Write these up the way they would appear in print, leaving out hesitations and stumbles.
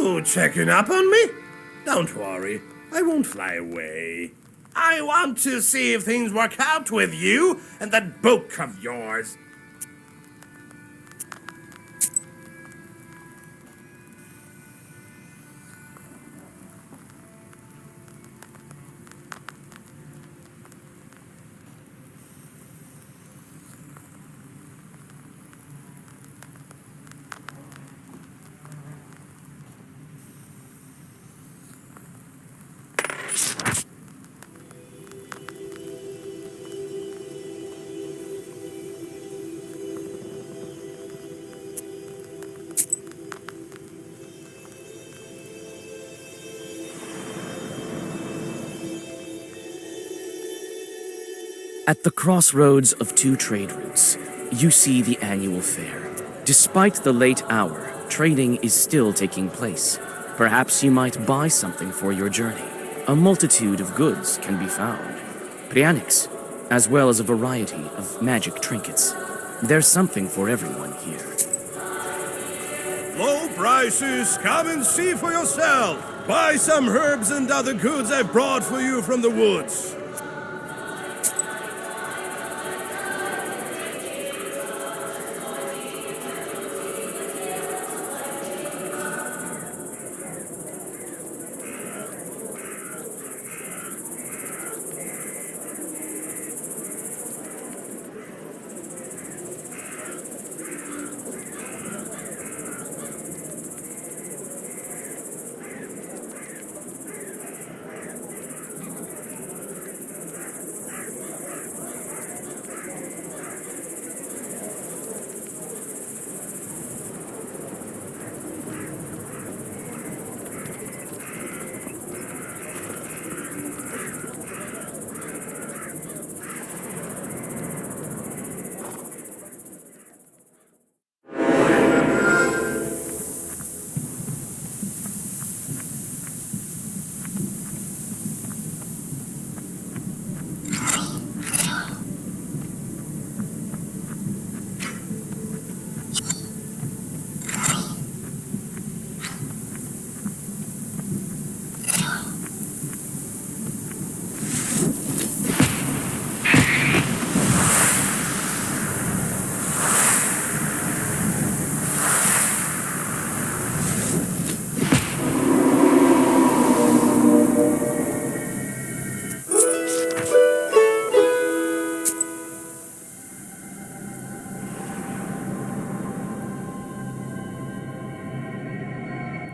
You checking up on me? Don't worry, I won't fly away. I want to see if things work out with you and that book of yours. At the crossroads of two trade routes, you see the annual fair. Despite the late hour, trading is still taking place. Perhaps you might buy something for your journey. A multitude of goods can be found. Prianics, as well as a variety of magic trinkets. There's something for everyone here. Low prices, come and see for yourself. Buy some herbs and other goods I brought for you from the woods.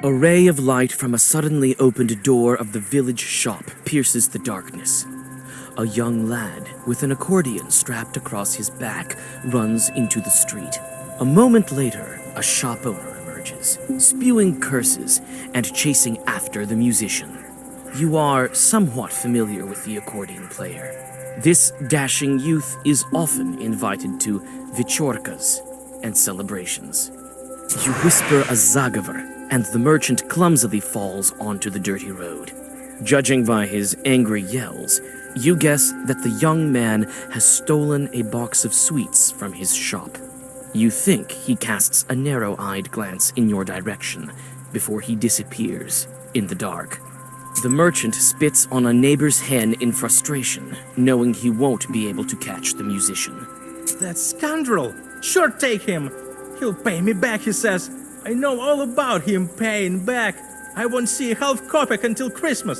A ray of light from a suddenly opened door of the village shop pierces the darkness. A young lad with an accordion strapped across his back runs into the street. A moment later, a shop owner emerges, spewing curses and chasing after the musician. You are somewhat familiar with the accordion player. This dashing youth is often invited to vichorkas and celebrations. You whisper a zagaver, and the merchant clumsily falls onto the dirty road. Judging by his angry yells, you guess that the young man has stolen a box of sweets from his shop. You think he casts a narrow-eyed glance in your direction before he disappears in the dark. The merchant spits on a neighbor's hen in frustration, knowing he won't be able to catch the musician. That scoundrel! Sure, take him! He'll pay me back, he says. I know all about him paying back. I won't see a half kopeck until Christmas.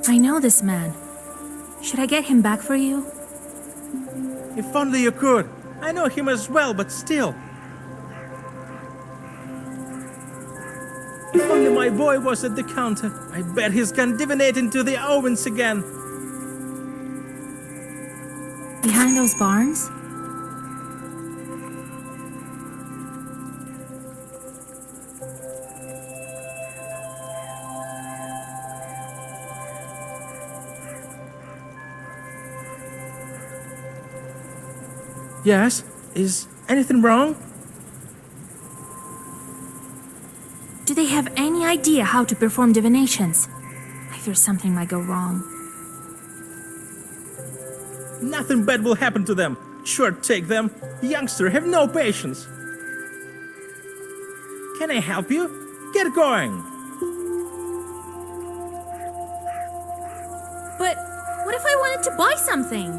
I know this man. Should I get him back for you? If only you could. I know him as well, but still. If only my boy was at the counter. I bet he's gone divinating to the ovens again. Behind those barns? Yes? Is anything wrong? Do they have any idea how to perform divinations? I fear something might go wrong. Nothing bad will happen to them. Sure, take them. Youngster, have no patience. Can I help you? Get going. But what if I wanted to buy something?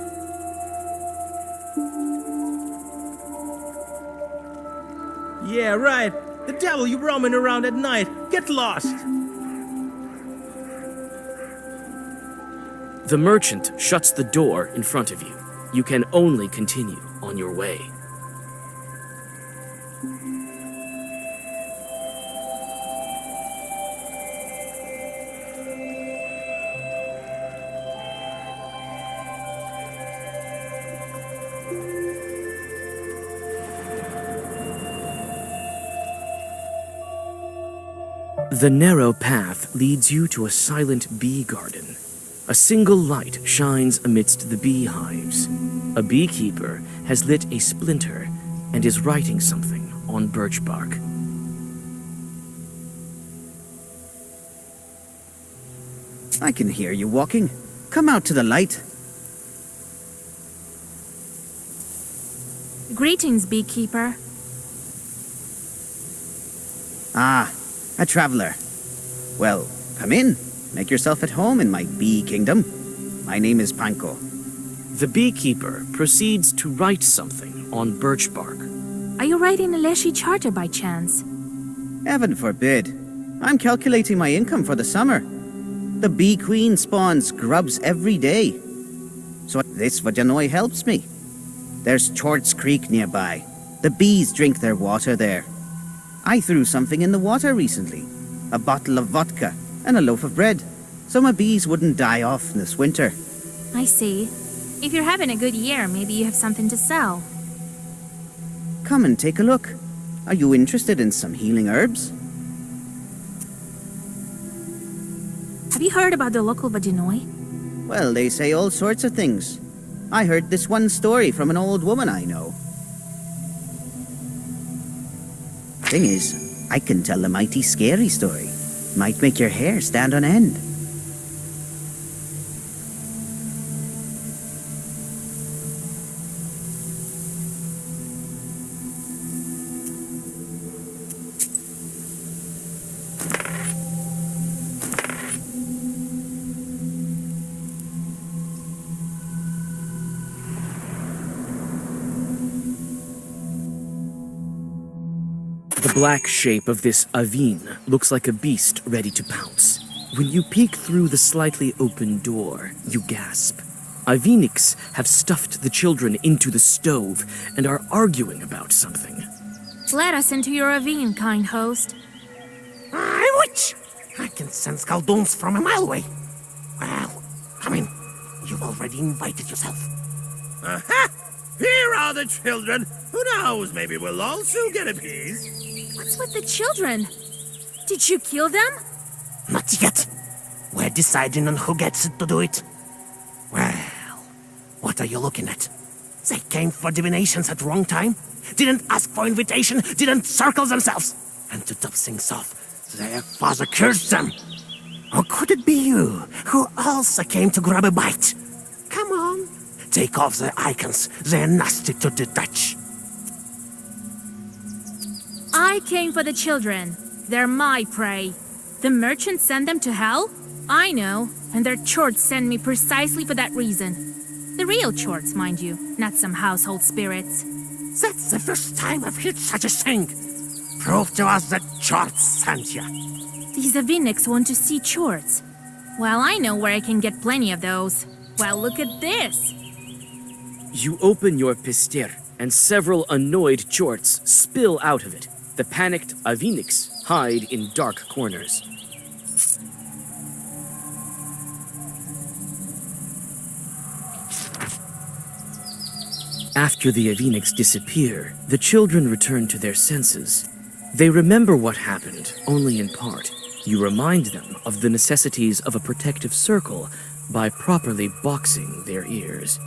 Yeah, right. The devil you roaming around at night. Get lost. The merchant shuts the door in front of you. You can only continue on your way. The narrow path leads you to a silent bee garden. A single light shines amidst the beehives. A beekeeper has lit a splinter and is writing something on birch bark. I can hear you walking. Come out to the light. Greetings, beekeeper. Ah, a traveler. Well, come in. Make yourself at home in my bee kingdom. My name is Panko. The beekeeper proceeds to write something on birch bark. Are you writing a Leshy charter by chance? Heaven forbid. I'm calculating my income for the summer. The bee queen spawns grubs every day. So this Vajanoi helps me. There's Chorts Creek nearby. The bees drink their water there. I threw something in the water recently. A bottle of vodka and a loaf of bread, so my bees wouldn't die off this winter. I see. If you're having a good year, maybe you have something to sell. Come and take a look. Are you interested in some healing herbs? Have you heard about the local Vajanoi? Well, they say all sorts of things. I heard this one story from an old woman I know. Thing is, I can tell a mighty scary story. Might make your hair stand on end. The black shape of this Avin looks like a beast ready to pounce. When you peek through the slightly open door, you gasp. Aviniks have stuffed the children into the stove and are arguing about something. Let us into your ravine, kind host. Witch! I can sense Galdoons from a mile away. Well, come in. You've already invited yourself. Aha! Here are the children. Who knows, maybe we'll also get a piece. What's with the children? Did you kill them? Not yet. We're deciding on who gets to do it. Well, what are you looking at? They came for divinations at wrong time, didn't ask for invitation, didn't circle themselves. And to top things off, their father cursed them. Or could it be you, who also came to grab a bite? Come on, take off the icons. They're nasty to the touch. I came for the children. They're my prey. The merchants send them to hell? I know, and their chorts send me precisely for that reason. The real chorts, mind you, not some household spirits. That's the first time I've heard such a thing. Prove to us that chorts sent you. These Aviniks want to see chorts. Well, I know where I can get plenty of those. Well, look at this. You open your pistir, and several annoyed chorts spill out of it. The panicked Aviniks hide in dark corners. After the Aviniks disappear, the children return to their senses. They remember what happened, only in part. You remind them of the necessities of a protective circle by properly boxing their ears.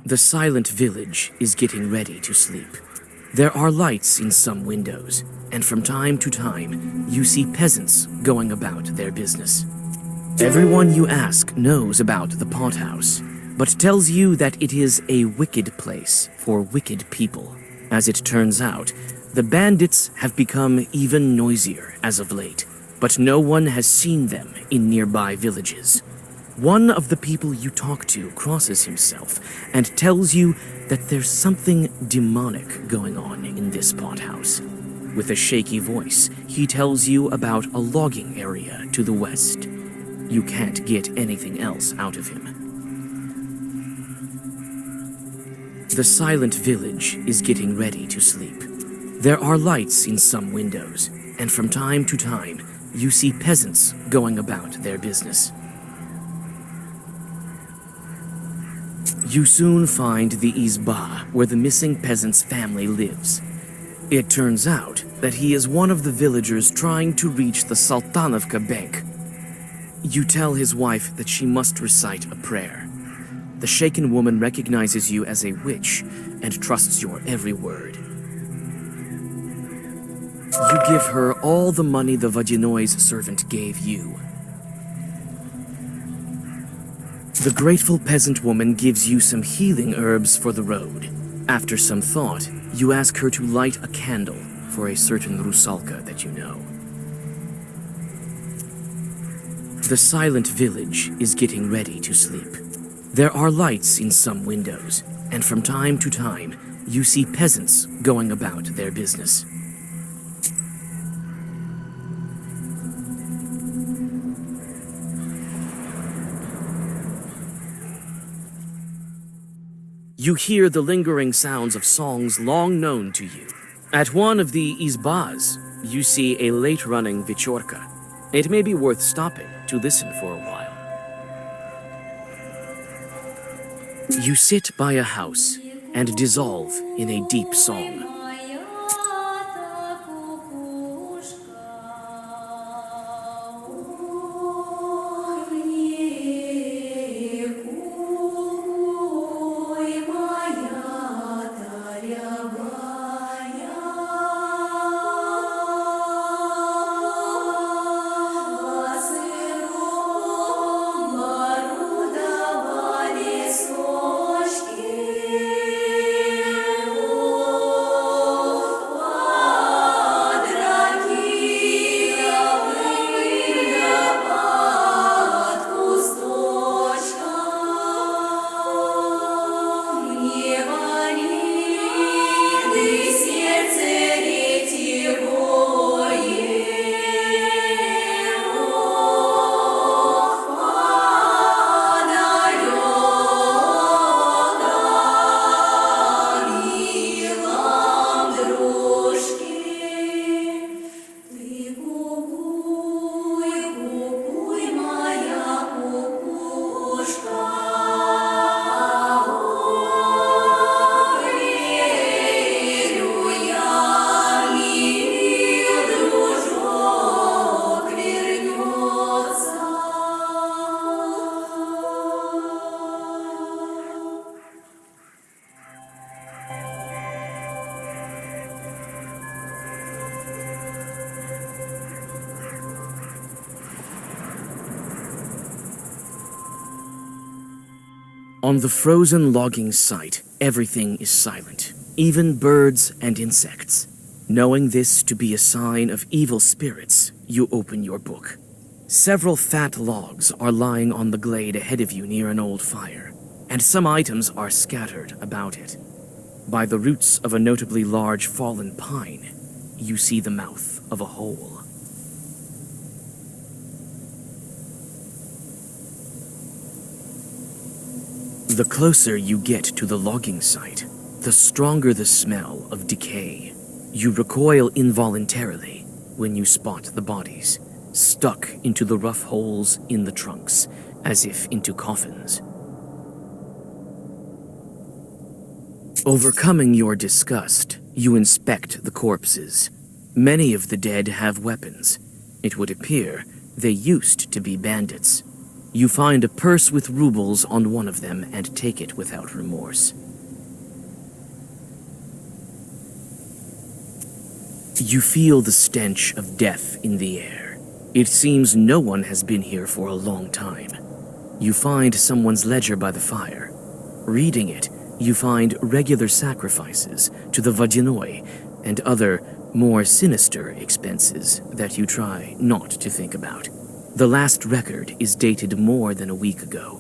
The silent village is getting ready to sleep. There are lights in some windows, and from time to time, you see peasants going about their business. Everyone you ask knows about the pothouse, but tells you that it is a wicked place for wicked people. As it turns out, the bandits have become even noisier as of late, but no one has seen them in nearby villages. One of the people you talk to crosses himself and tells you that there's something demonic going on in this pothouse. With a shaky voice, he tells you about a logging area to the west. You can't get anything else out of him. The silent village is getting ready to sleep. There are lights in some windows, and from time to time, you see peasants going about their business. You soon find the izba where the missing peasant's family lives. It turns out that he is one of the villagers trying to reach the Sultanovka bank. You tell his wife that she must recite a prayer. The shaken woman recognizes you as a witch and trusts your every word. You give her all the money the Vodinoy's servant gave you. The grateful peasant woman gives you some healing herbs for the road. After some thought, you ask her to light a candle for a certain rusalka that you know. The silent village is getting ready to sleep. There are lights in some windows, and from time to time, you see peasants going about their business. You hear the lingering sounds of songs long known to you. At one of the izbas, you see a late-running vichorka. It may be worth stopping to listen for a while. You sit by a house and dissolve in a deep song. On the frozen logging site, everything is silent, even birds and insects. Knowing this to be a sign of evil spirits, you open your book. Several fat logs are lying on the glade ahead of you near an old fire, and some items are scattered about it. By the roots of a notably large fallen pine, you see the mouth of a hole. The closer you get to the logging site, the stronger the smell of decay. You recoil involuntarily when you spot the bodies, stuck into the rough holes in the trunks, as if into coffins. Overcoming your disgust, you inspect the corpses. Many of the dead have weapons. It would appear they used to be bandits. You find a purse with rubles on one of them and take it without remorse. You feel the stench of death in the air. It seems no one has been here for a long time. You find someone's ledger by the fire. Reading it, you find regular sacrifices to the Vadyanoi and other, more sinister expenses that you try not to think about. The last record is dated more than a week ago.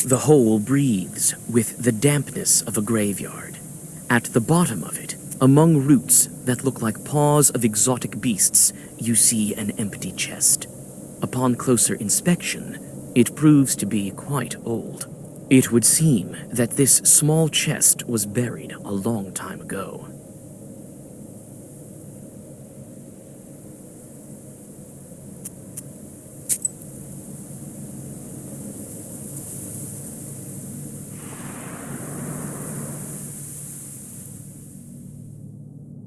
The hole breathes with the dampness of a graveyard. At the bottom of it, among roots that look like paws of exotic beasts, you see an empty chest. Upon closer inspection, it proves to be quite old. It would seem that this small chest was buried a long time ago.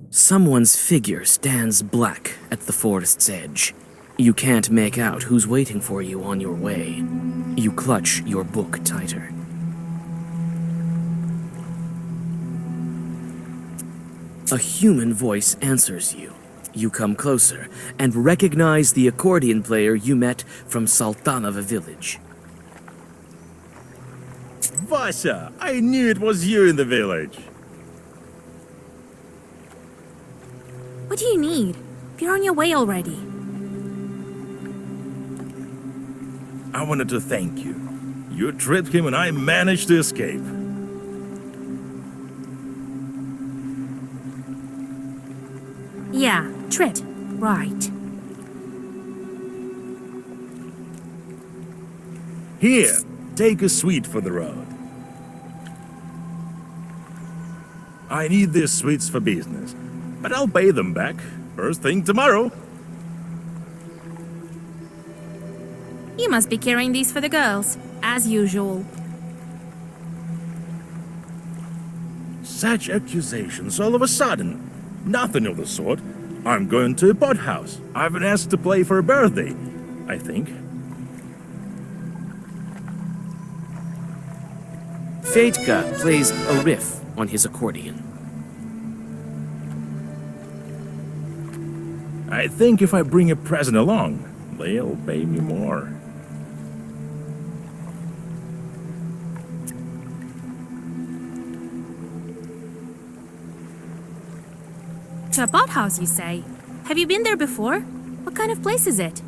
Someone's figure stands black at the forest's edge. You can't make out who's waiting for you on your way. You clutch your book tighter. A human voice answers you. You come closer and recognize the accordion player you met from Saltanova village. Vasya, I knew it was you in the village. What do you need? You're on your way already. I wanted to thank you. You tripped him and I managed to escape. Yeah, tripped. Right. Here, take a sweet for the road. I need these sweets for business, but I'll pay them back first thing tomorrow. You must be carrying these for the girls, as usual. Such accusations all of a sudden. Nothing of the sort. I'm going to a pot house. I've been asked to play for a birthday, I think. Fedka plays a riff on his accordion. I think if I bring a present along, they'll pay me more. To a pot house, you say? Have you been there before? What kind of place is it?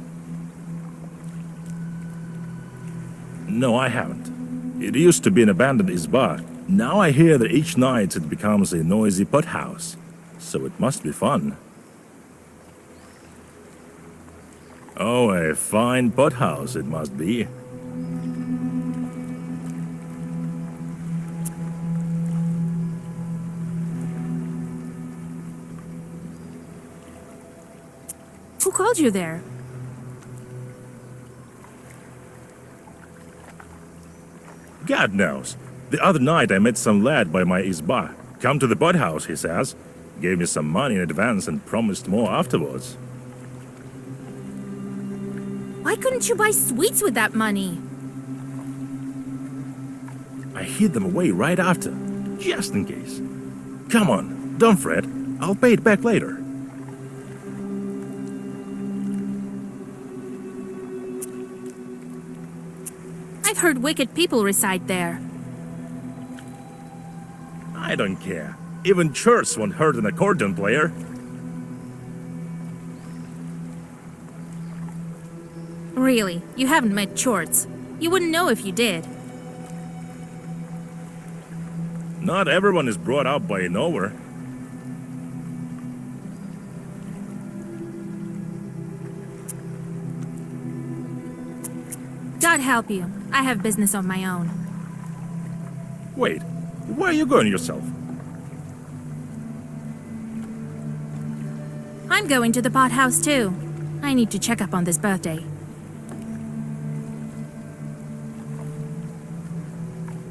No, I haven't. It used to be an abandoned izba. Now I hear that each night it becomes a noisy pot house. So it must be fun. Oh, a fine pot house it must be. Who called you there? God knows. The other night I met some lad by my izba. Come to the pot house, he says. Gave me some money in advance and promised more afterwards. Why couldn't you buy sweets with that money? I hid them away right after, just in case. Come on, don't fret. I'll pay it back later. I've heard wicked people reside there. I don't care. Even church won't hurt an accordion player. Really, you haven't met Chorts. You wouldn't know if you did. Not everyone is brought up by a knower. God help you. I have business of my own. Wait, where are you going yourself? I'm going to the pot house too. I need to check up on this birthday.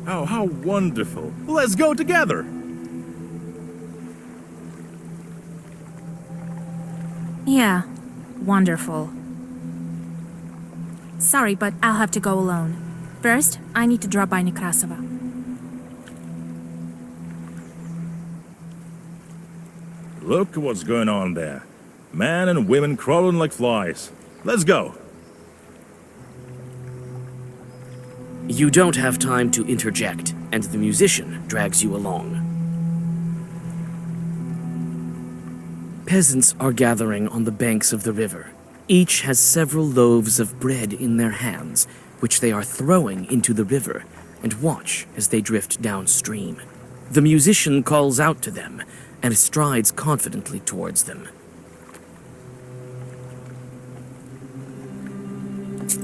Oh, how wonderful. Let's go together. Yeah, wonderful. Sorry, but I'll have to go alone. First, I need to drop by Nekrasova. Look what's going on there. Men and women crawling like flies. Let's go. You don't have time to interject, and the musician drags you along. Peasants are gathering on the banks of the river. Each has several loaves of bread in their hands, which they are throwing into the river, and watch as they drift downstream. The musician calls out to them and strides confidently towards them.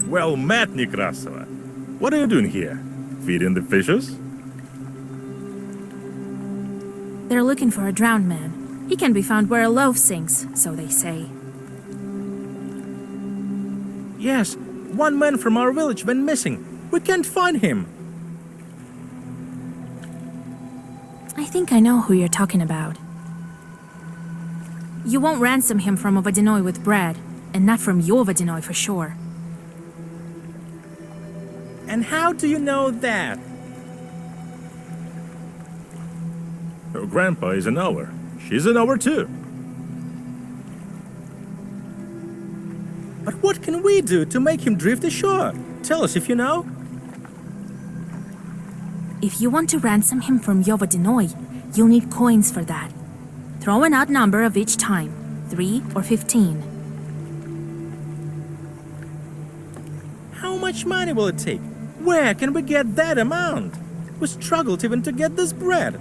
Well met, Nekrasova. What are you doing here? Feeding the fishes? They're looking for a drowned man. He can be found where a loaf sinks, so they say. Yes, one man from our village went missing. We can't find him. I think I know who you're talking about. You won't ransom him from a Vodinoy with bread, and not from your Vodinoy for sure. And how do you know that? Her grandpa is an ower. She's an ower too. But what can we do to make him drift ashore? Tell us if you know. If you want to ransom him from your Vodinoy, you'll need coins for that. Throw an odd number of each time, 3 or 15. How much money will it take? Where can we get that amount? We struggled even to get this bread.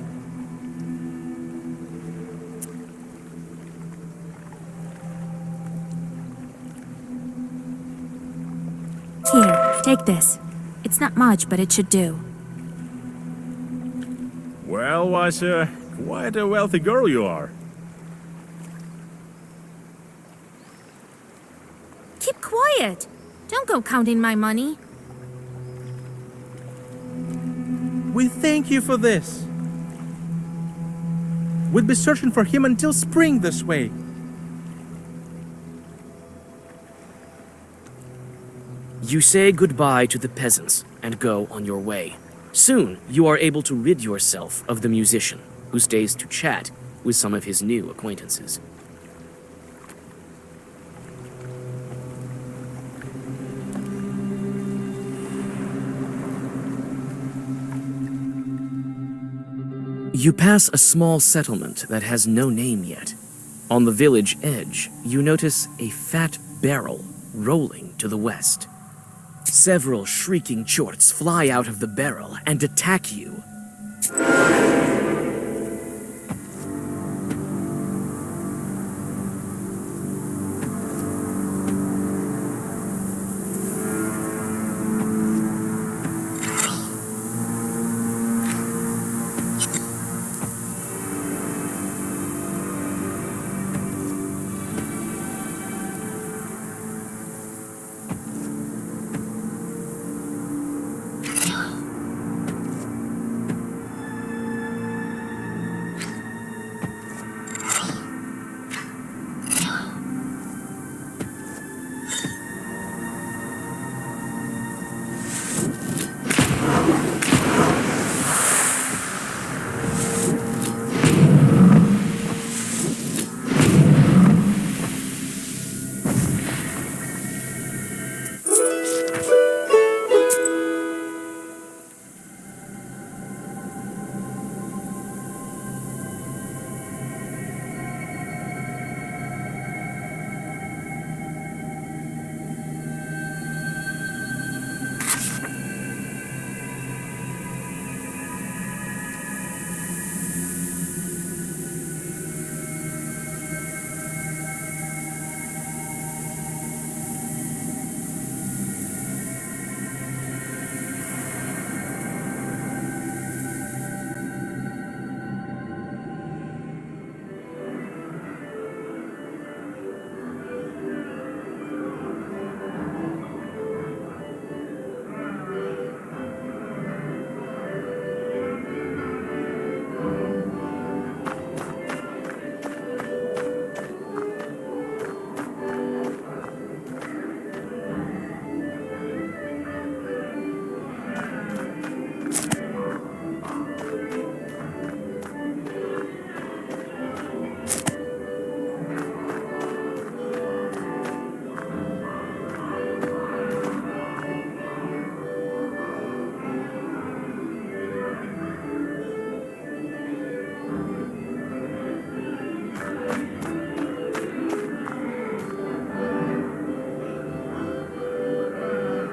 Here, take this. It's not much, but it should do. Well, Vasya, quite a wealthy girl you are. Keep quiet! Don't go counting my money. We thank you for this. We'd be searching for him until spring this way. You say goodbye to the peasants and go on your way. Soon, you are able to rid yourself of the musician, who stays to chat with some of his new acquaintances. You pass a small settlement that has no name yet. On the village edge, you notice a fat barrel rolling to the west. Several shrieking chorts fly out of the barrel and attack you.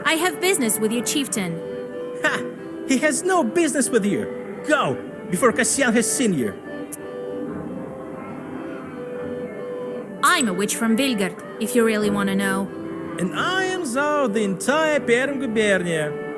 I have business with your chieftain. Ha! He has no business with you. Go, before Cassian has seen you. I'm a witch from Vilgard, if you really want to know. And I am Zao, the entire Perm Gubernia.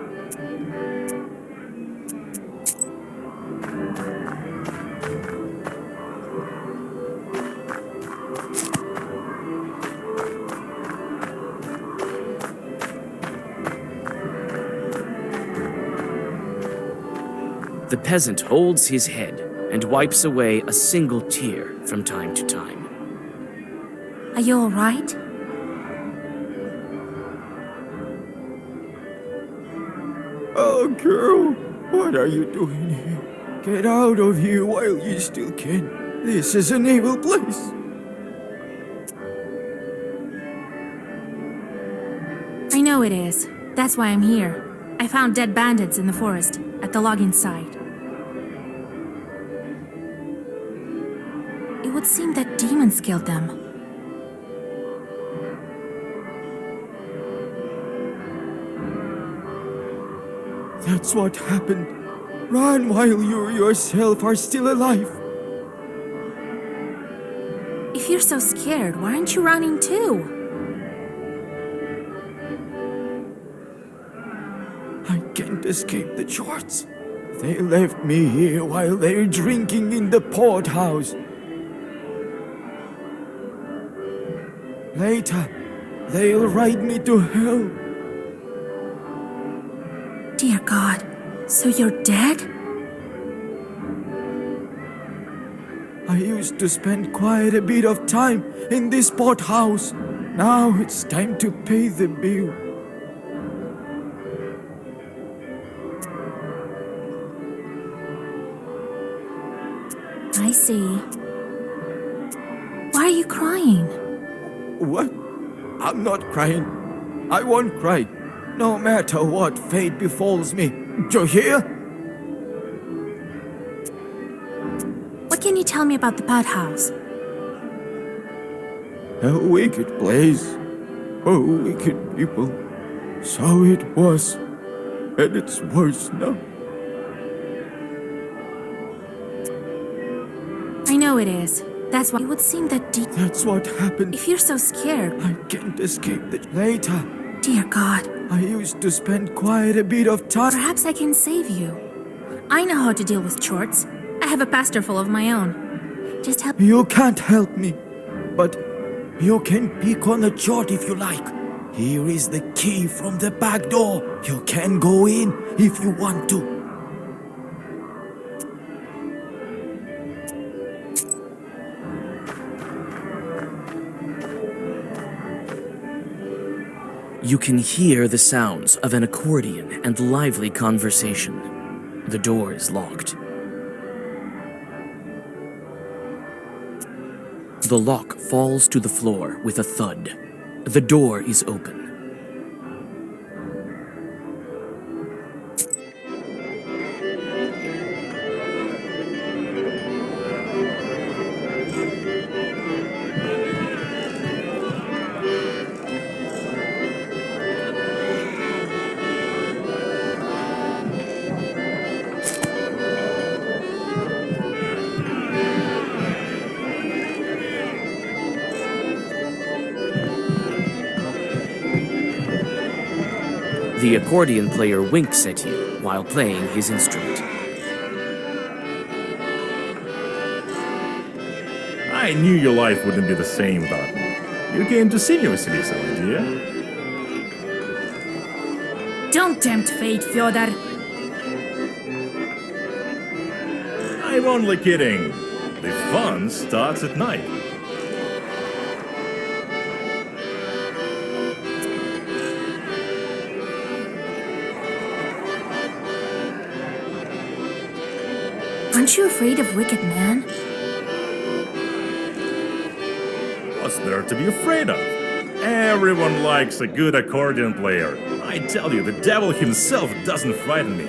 The peasant holds his head and wipes away a single tear from time to time. Are you all right? Oh, girl, what are you doing here? Get out of here while you still can. This is an evil place. I know it is. That's why I'm here. I found dead bandits in the forest, at the logging site. It would seem that demons killed them. That's what happened. Run while you yourself are still alive. If you're so scared, why aren't you running too? I can't escape the Jorts. They left me here while they're drinking in the porthouse. Later, they'll ride me to hell. Dear God, so you're dead? I used to spend quite a bit of time in this pothouse. Now it's time to pay the bill. I see. Why are you crying? What? I'm not crying. I won't cry, no matter what fate befalls me. You hear? What can you tell me about the pot house? A wicked place. Oh, wicked people. So it was. And it's worse now. I know it is. That's why it would seem that That's what happened. if you're so scared, I can't escape it. Later, dear God, I used to spend quite a bit of time. perhaps I can save you. I know how to deal with chorts. I have a pastor full of my own. Just help. You can't help me, but you can pick on a chart if you like. Here is the key from the back door. You can go in if you want to. You can hear the sounds of an accordion and lively conversation. The door is locked. The lock falls to the floor with a thud. The door is open. The accordion player winks at you while playing his instrument. I knew your life wouldn't be the same without me. You came to see me, Vasilisa, my dear. Don't tempt fate, Fyodor. I'm only kidding. The fun starts at night. Aren't you afraid of wicked men? What's there to be afraid of? Everyone likes a good accordion player. I tell you, the devil himself doesn't frighten me.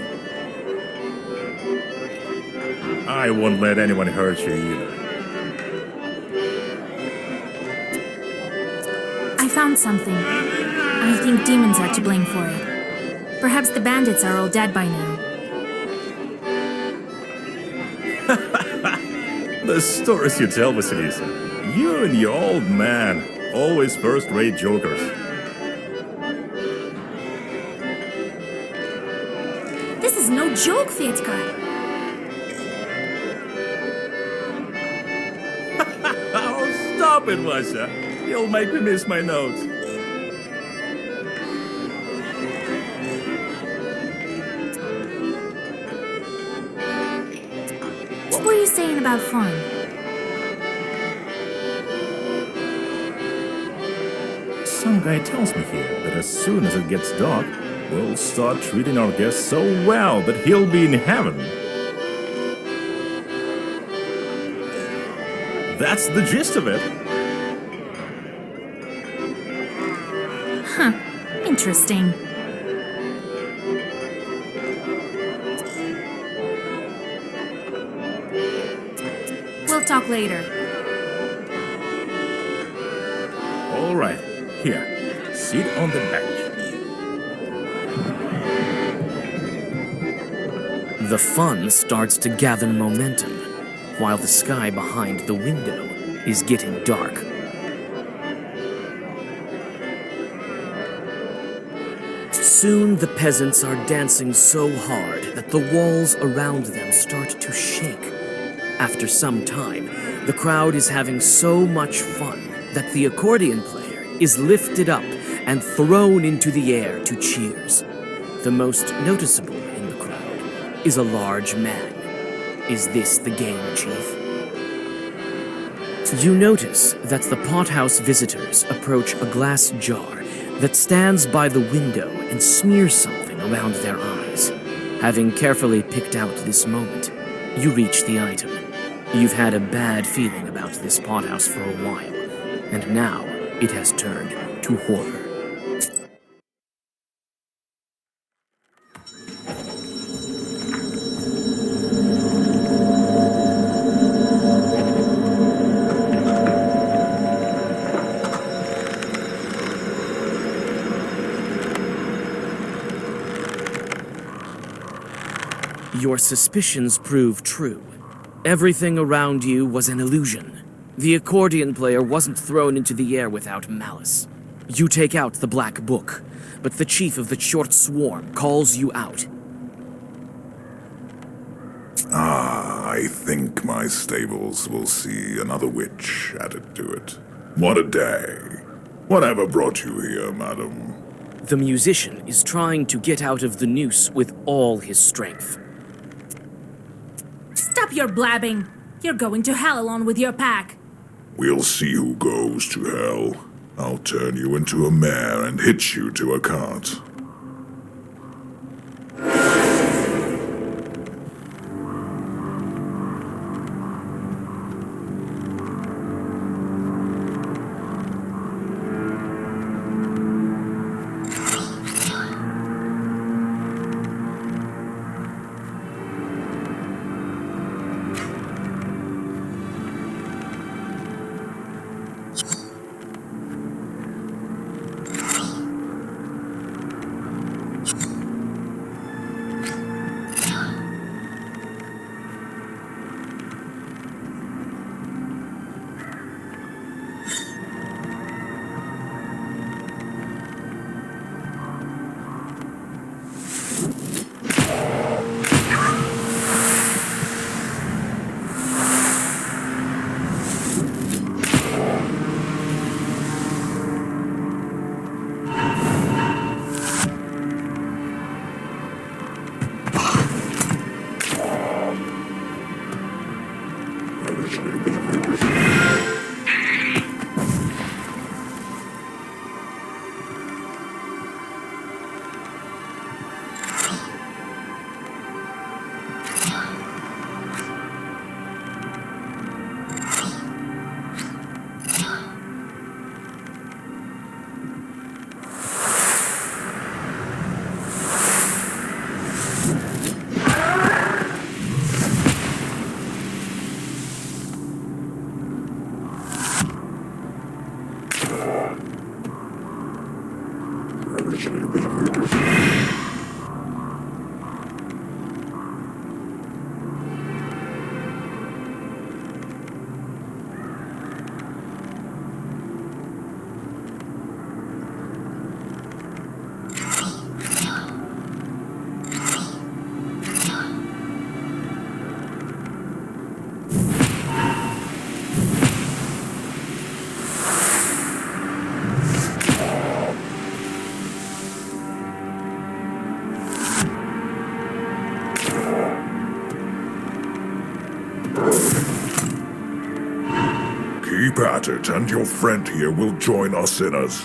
I won't let anyone hurt you either. I found something. I think demons are to blame for it. Perhaps the bandits are all dead by now. The stories you tell, Vasilisa. You and your old man, always first-rate jokers. This is no joke, Fetka. Oh, stop it, Vasya. You'll make me miss my notes. What were you saying about fun? Some guy tells me here that as soon as it gets dark, we'll start treating our guests so well that he'll be in heaven. That's the gist of it. Interesting. We'll talk later. All right, here, sit on the bench. The fun starts to gather momentum, while the sky behind the window is getting dark. Soon the peasants are dancing so hard that the walls around them start to shake. After some time, the crowd is having so much fun that the accordion player is lifted up and thrown into the air to cheers. The most noticeable in the crowd is a large man. Is this the game, Chief? You notice that the pothouse visitors approach a glass jar that stands by the window and smears something around their eyes. Having carefully picked out this moment, you reach the item. You've had a bad feeling about this pothouse for a while, and now it has turned to horror. Your suspicions prove true. Everything around you was an illusion. The accordion player wasn't thrown into the air without malice. You take out the black book, but the chief of the short swarm calls you out. I think my stables will see another witch added to it. What a day. Whatever brought you here, madam? The musician is trying to get out of the noose with all his strength. Stop your blabbing! You're going to hell along with your pack. We'll see who goes to hell. I'll turn you into a mare and hitch you to a cart. at it, and your friend here will join us sinners.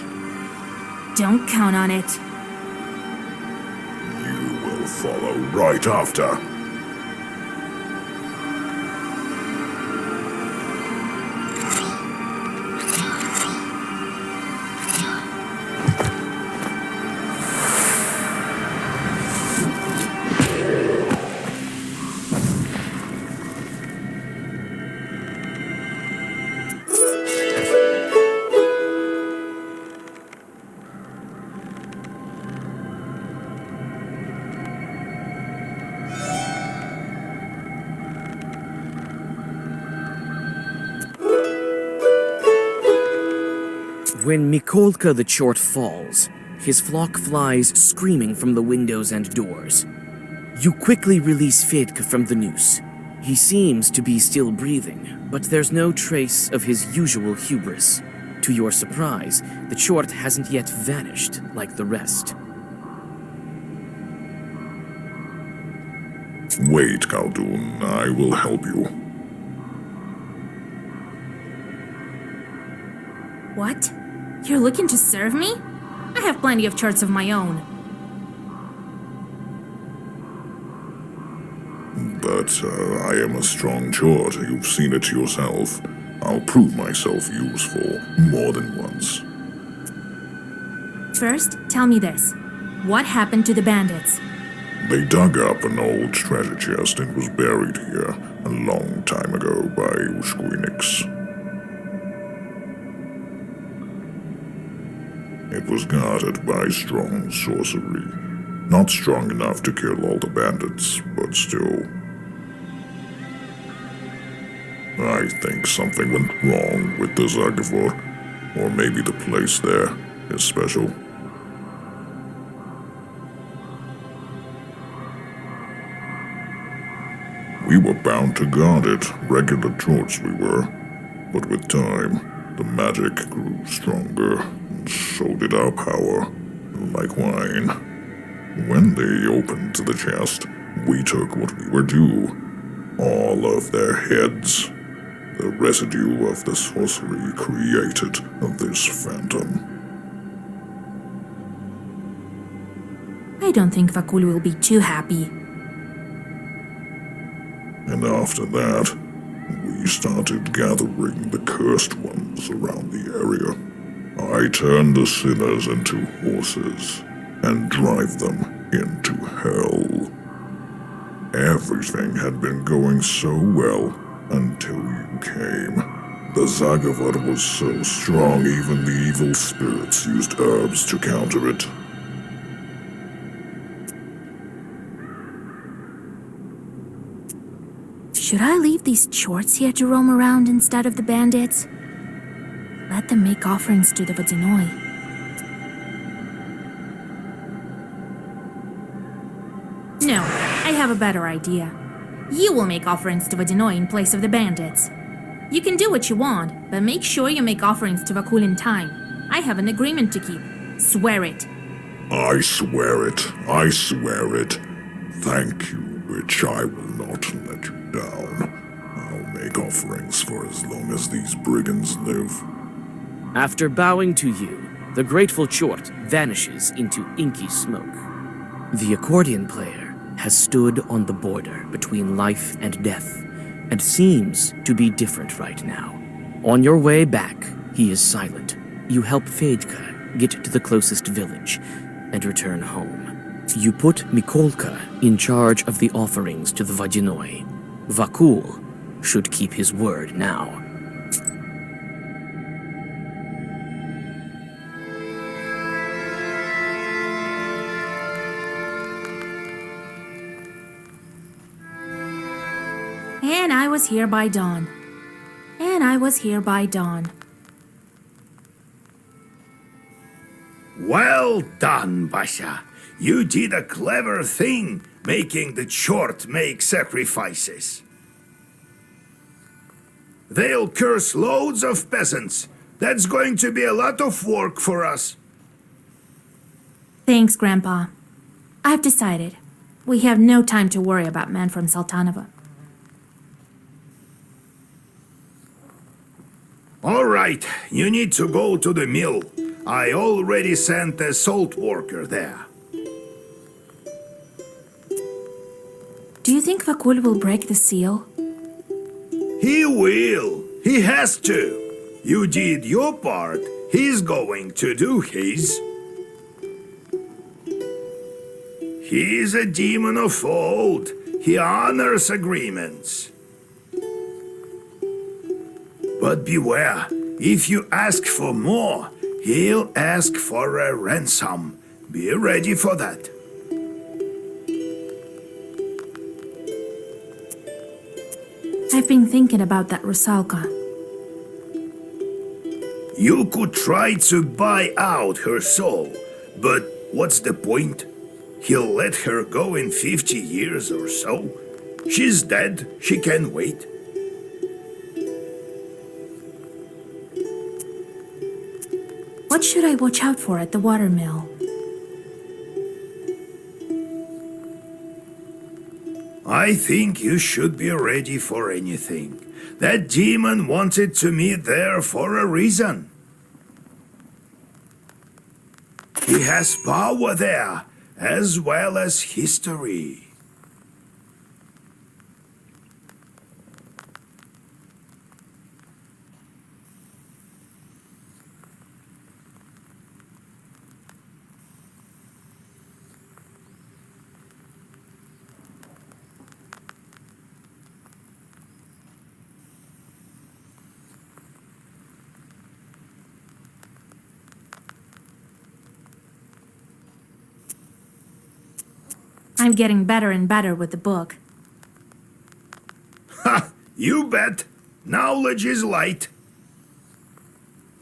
Don't count on it. You will follow right after. When Mikolka the Chort falls, his flock flies screaming from the windows and doors. You quickly release Fedka from the noose. He seems to be still breathing, but there's no trace of his usual hubris. To your surprise, the Chort hasn't yet vanished like the rest. Wait, Khaldun, I will help you. What? You're looking to serve me? I have plenty of charts of my own. But I am a strong chort. You've seen it yourself. I'll prove myself useful more than once. First, tell me this. What happened to the bandits? They dug up an old treasure chest and was buried here a long time ago by Ushquinix. It was guarded by strong sorcery. Not strong enough to kill all the bandits, but still. I think something went wrong with the Zagavor, or maybe the place there is special. We were bound to guard it, regular chorts we were, but with time, the magic grew stronger, and so did our power, like wine. When they opened the chest, we took what we were due, all of their heads. The residue of the sorcery created this phantom. I don't think Vakul will be too happy. And after that, we started gathering the cursed ones around the area. I turned the sinners into horses and drive them into hell. Everything had been going so well until you came. The Zagavad was so strong even the evil spirits used herbs to counter it. Should I leave these chorts here to roam around instead of the bandits? Let them make offerings to the Vodinoi. No, I have a better idea. You will make offerings to Vodinoi in place of the bandits. You can do what you want, but make sure you make offerings to Vakul in time. I have an agreement to keep. Swear it. I swear it. I swear it. Thank you, witch. I will not let you down. I'll make offerings for as long as these brigands live. After bowing to you, the grateful Chort vanishes into inky smoke. The accordion player has stood on the border between life and death, and seems to be different right now. On your way back, he is silent. You help Fedka get to the closest village and return home. You put Mikolka in charge of the offerings to the Vodinoi. Vakul should keep his word now. And I was here by dawn. And I was here by dawn. Well done, Basha. You did a clever thing, making the Chort make sacrifices. They'll curse loads of peasants. That's going to be a lot of work for us. Thanks, Grandpa. I've decided. We have no time to worry about men from Sultanova. All right, you need to go to the mill. I already sent a salt worker there. Do you think Vakul will break the seal? He will. He has to. You did your part. He's going to do his. He's a demon of old. He honors agreements. But beware, if you ask for more, he'll ask for a ransom. Be ready for that. I've been thinking about that Rusalka. You could try to buy out her soul, but what's the point? He'll let her go in 50 years or so. She's dead. She can wait. What should I watch out for at the watermill? I think you should be ready for anything. That demon wanted to meet there for a reason. He has power there, as well as history. I'm getting better and better with the book. Ha! You bet. Knowledge is light.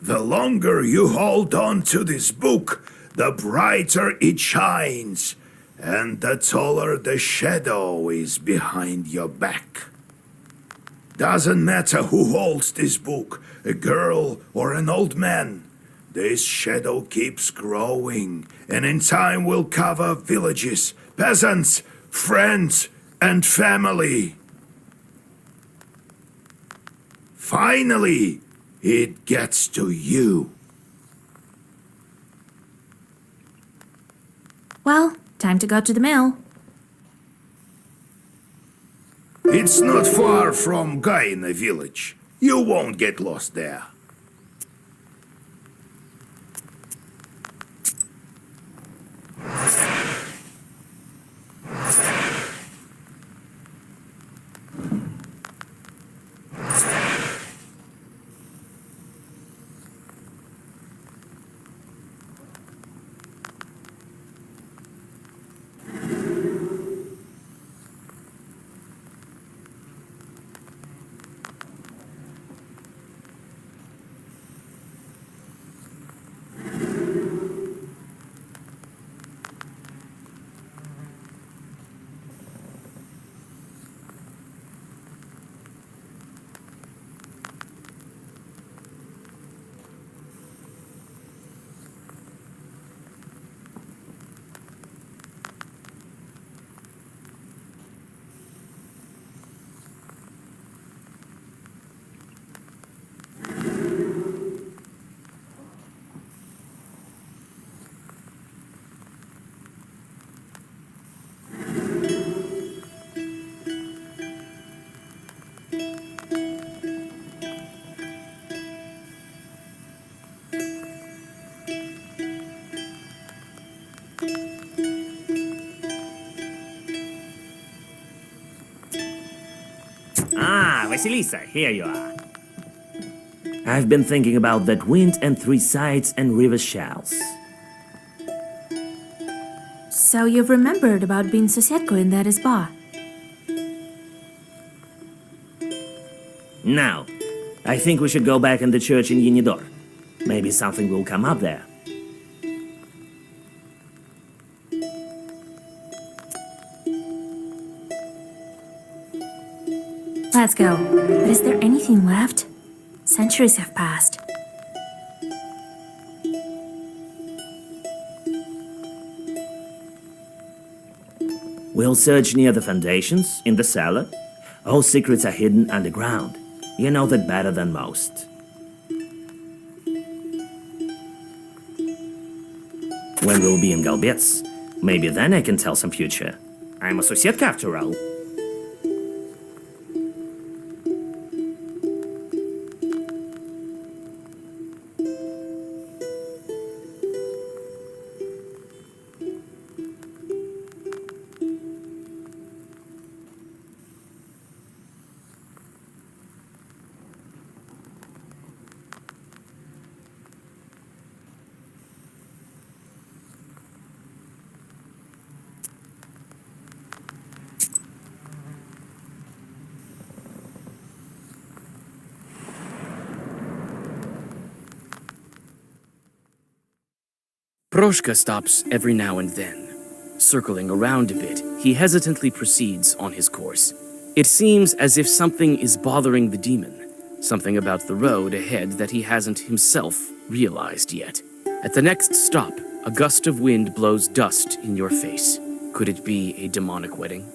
The longer you hold on to this book, the brighter it shines, and the taller the shadow is behind your back. Doesn't matter who holds this book, a girl or an old man. This shadow keeps growing, and in time will cover villages, peasants, friends, and family. Finally, it gets to you. Well, time to go to the mill. It's not far from Gaina village. You won't get lost there. Ah, Vasilisa, here you are. I've been thinking about that wind and three sides and river shells. So you've remembered about being Sosetko in that spa? Now, I think we should go back in the church in Yenidor. Maybe something will come up there. Let's go. But is there anything left? Centuries have passed. We'll search near the foundations, in the cellar. All secrets are hidden underground. You know that better than most. When we'll be in Galbets, maybe then I can tell some future. I'm a соседка after all. Proshka stops every now and then. Circling around a bit, he hesitantly proceeds on his course. It seems as if something is bothering the demon, something about the road ahead that he hasn't himself realized yet. At the next stop, a gust of wind blows dust in your face. Could it be a demonic wedding?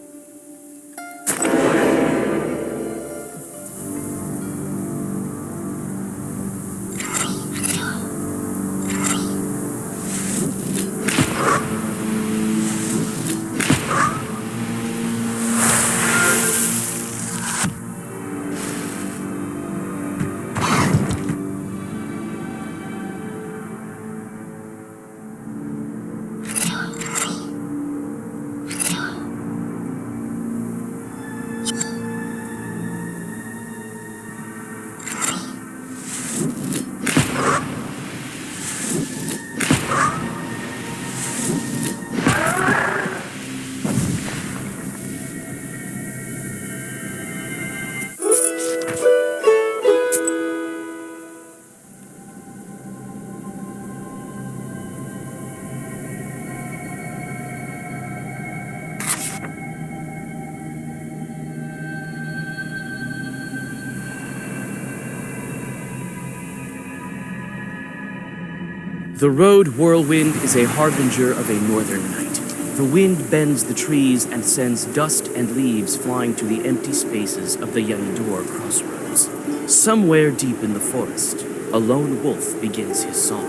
The road whirlwind is a harbinger of a northern night. The wind bends the trees and sends dust and leaves flying to the empty spaces of the Yanidor crossroads. Somewhere deep in the forest, a lone wolf begins his song.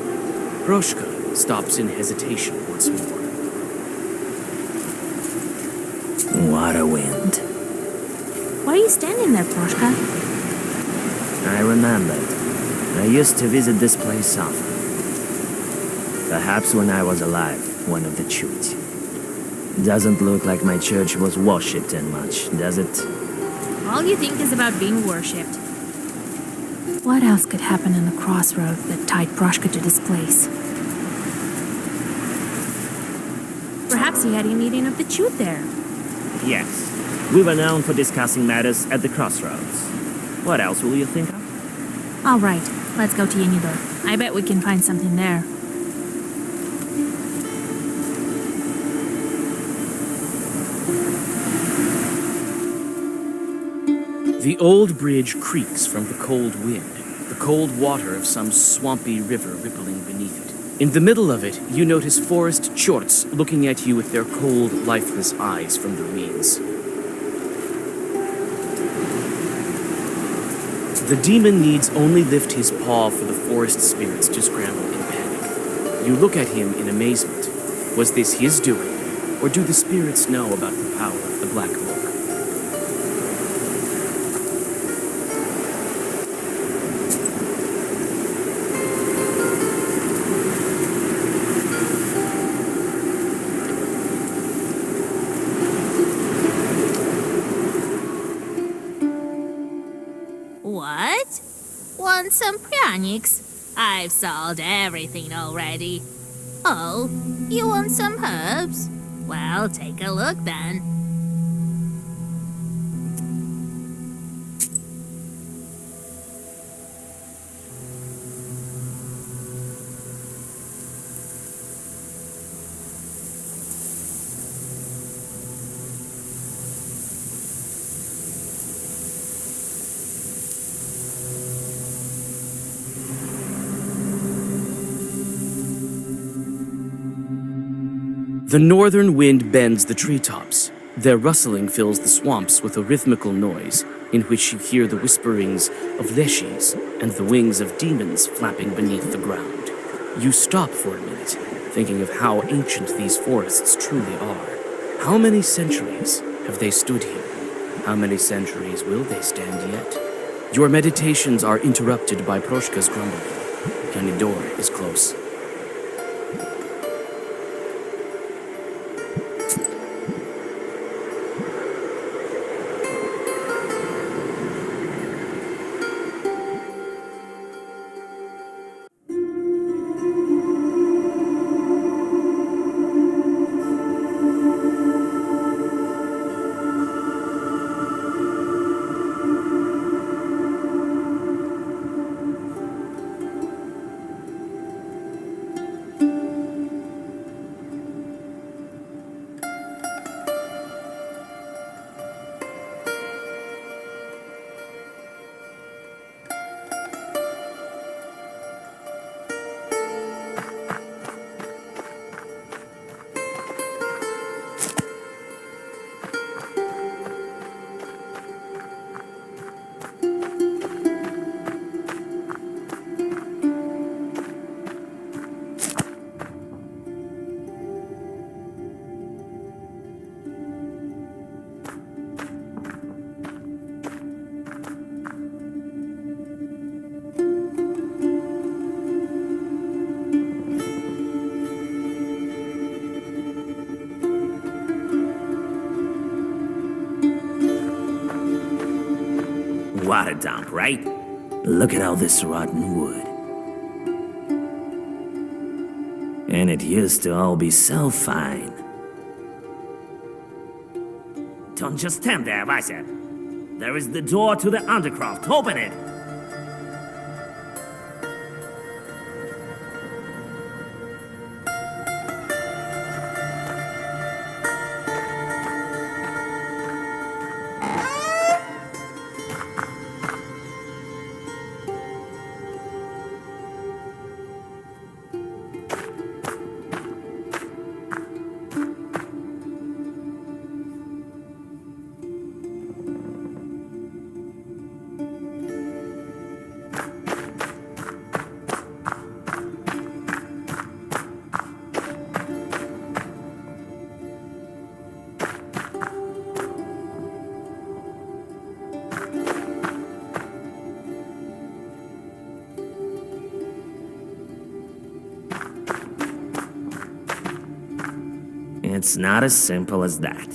Proshka stops in hesitation once more. What a wind. Why are you standing there, Proshka? I remembered. I used to visit this place often. Perhaps when I was alive, one of the church. Doesn't look like my church was worshipped in much, does it? All you think is about being worshipped. What else could happen in the crossroad that tied Proshka to this place? Perhaps he had a meeting of the Chute there. Yes. We were known for discussing matters at the crossroads. What else will you think of? All right, let's go to Yanidor. I bet we can find something there. The old bridge creaks from the cold wind, the cold water of some swampy river rippling beneath it. In the middle of it, you notice forest chorts looking at you with their cold, lifeless eyes from the reeds. The demon needs only lift his paw for the forest spirits to scramble in panic. You look at him in amazement. Was this his doing, or do the spirits know about the power of the Black Book? What? Want some pranics? I've sold everything already. Oh, you want some herbs? Well, take a look then. The northern wind bends the treetops. Their rustling fills the swamps with a rhythmical noise, in which you hear the whisperings of leshis and the wings of demons flapping beneath the ground. You stop for a minute, thinking of how ancient these forests truly are. How many centuries have they stood here? How many centuries will they stand yet? Your meditations are interrupted by Proshka's grumbling, and a door is close. Water dump, right? Look at all this rotten wood. And it used to all be so fine. Don't just stand there, Vasia. There is the door to the undercroft. Open it! It's not as simple as that.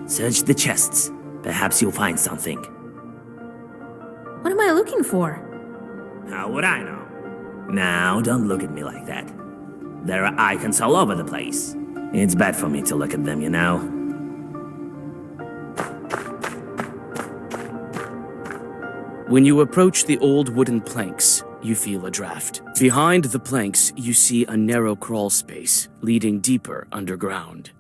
Search the chests. Perhaps you'll find something. What am I looking for? How would I know? Now, don't look at me like that. There are icons all over the place. It's bad for me to look at them, you know? When you approach the old wooden planks, you feel a draft. Behind the planks, you see a narrow crawl space leading deeper underground.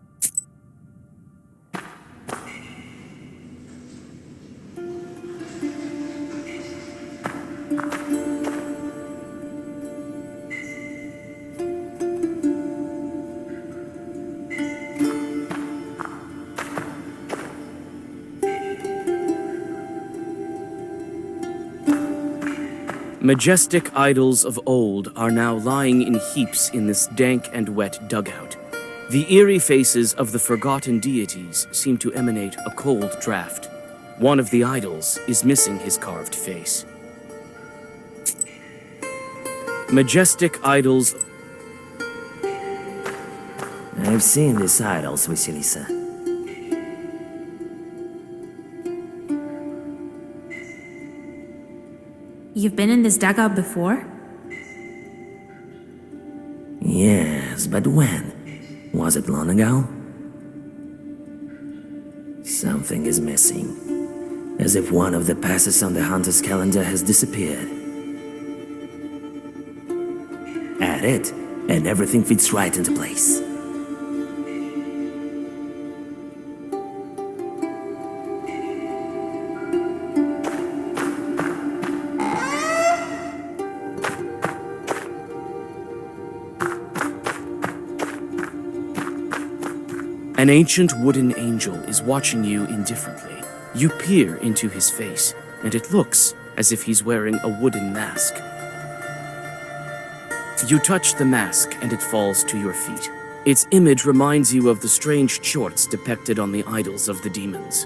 Majestic idols of old are now lying in heaps in this dank and wet dugout. The eerie faces of the forgotten deities seem to emanate a cold draft. One of the idols is missing his carved face. Majestic idols... I've seen these idols, Vasilisa. You've been in this dugout before? Yes, but when? Was it long ago? Something is missing. As if one of the passes on the hunter's calendar has disappeared. Add it, and everything fits right into place. An ancient wooden angel is watching you indifferently. You peer into his face. and it looks as if he's wearing a wooden mask. You touch the mask and it falls to your feet. Its image reminds you of the strange chorts depicted on the idols of the demons.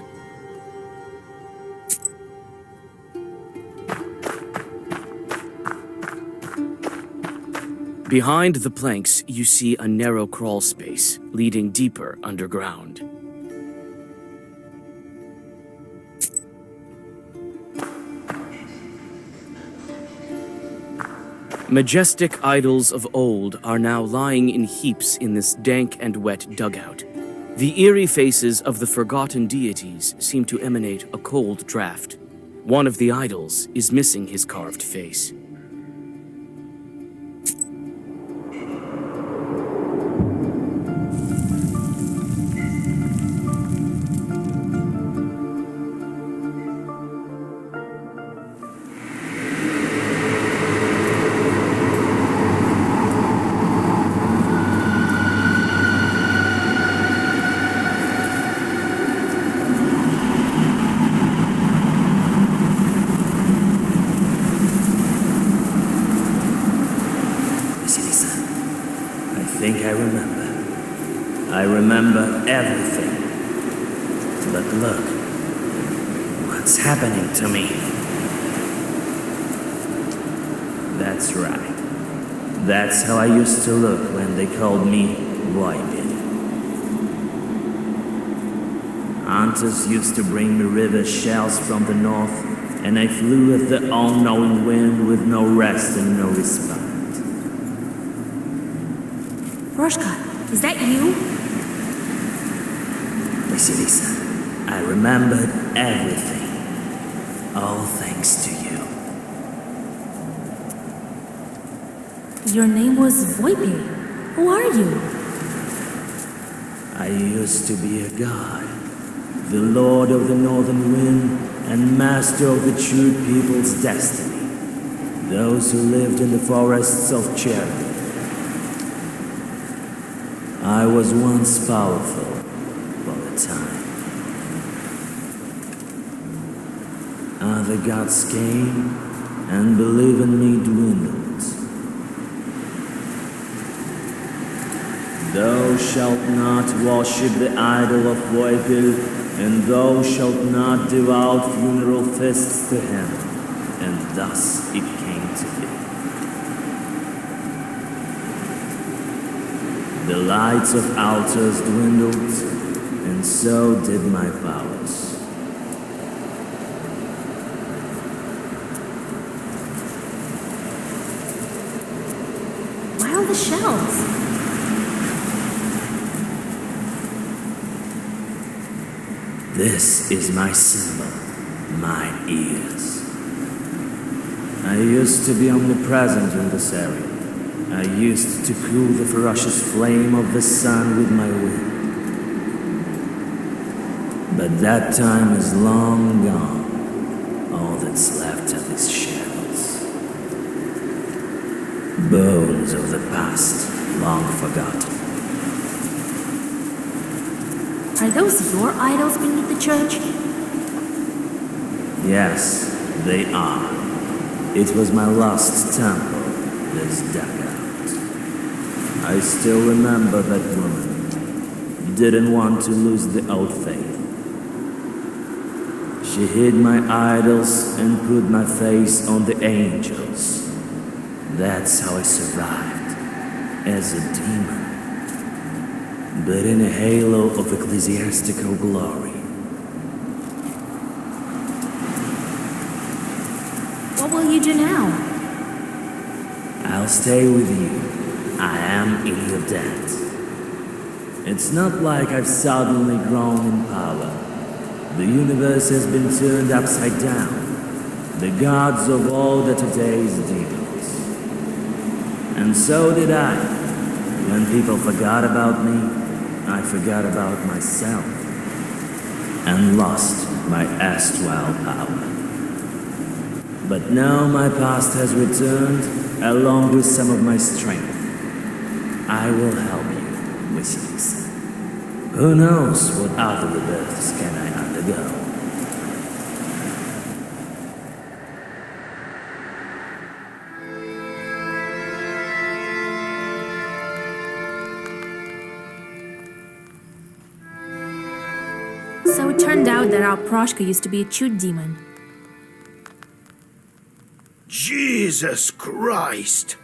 Behind the planks, you see a narrow crawl space leading deeper underground. Majestic idols of old are now lying in heaps in this dank and wet dugout. The eerie faces of the forgotten deities seem to emanate a cold draft. One of the idols is missing his carved face. I remember everything. But look, what's happening to me? That's right. That's how I used to look when they called me Whitebeard. Hunters used to bring me river shells from the north, and I flew with the all-knowing wind with no rest and no respite. Proshka, is that you? Vasilisa, I remembered everything. All thanks to you. Your name was Whitebeard. Who are you? I used to be a god, the lord of the northern wind and master of the true people's destiny, those who lived in the forests of Cherry. I was once powerful for the time. Other gods came and belief in me dwindled. Thou shalt not worship the idol of Whitebeard, and thou shalt not give out funeral feasts to him. And thus it came to be. The lights of altars dwindled, and so did my powers. Where are the shells? This is my symbol, my ears. I used to be omnipresent in this area. I used to cool the ferocious flame of the sun with my wind. But that time is long gone. All that's left are these shells. Bones of the past, long forgotten. Are those your idols beneath the church? Yes, they are. It was my lost temple, this dugout. I still remember that woman. Didn't want to lose the old faith. She hid my idols and put my face on the angels. That's how I survived, as a demon. But in a halo of ecclesiastical glory. What will you do now? I'll stay with you. I am in your debt. It's not like I've suddenly grown in power. The universe has been turned upside down. The gods of all that today's demons. And so did I. When people forgot about me, I forgot about myself and lost my erstwhile power. But now my past has returned along with some of my strength. I will help you, Vasilisa. Who knows what other rebirths can I undergo? turned out that our Proshka used to be a chute demon. Jesus Christ!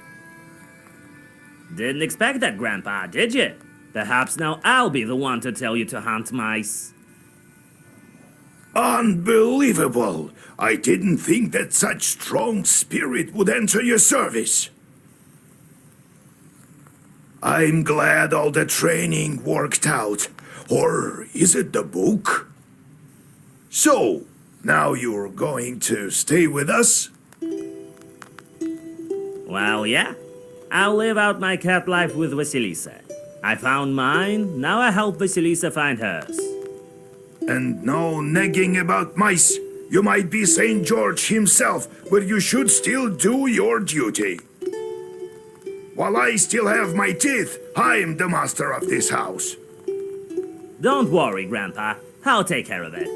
Didn't expect that, Grandpa, did you? Perhaps now I'll be the one to tell you to hunt mice. Unbelievable! I didn't think that such strong spirit would enter your service. I'm glad all the training worked out. Or is it the book? So, now you're going to stay with us? Well, yeah. I'll live out my cat life with Vasilisa. I found mine, now I help Vasilisa find hers. And no nagging about mice. You might be St. George himself, but you should still do your duty. While I still have my teeth, I'm the master of this house. Don't worry, Grandpa. I'll take care of it.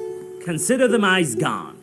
Consider the mice gone.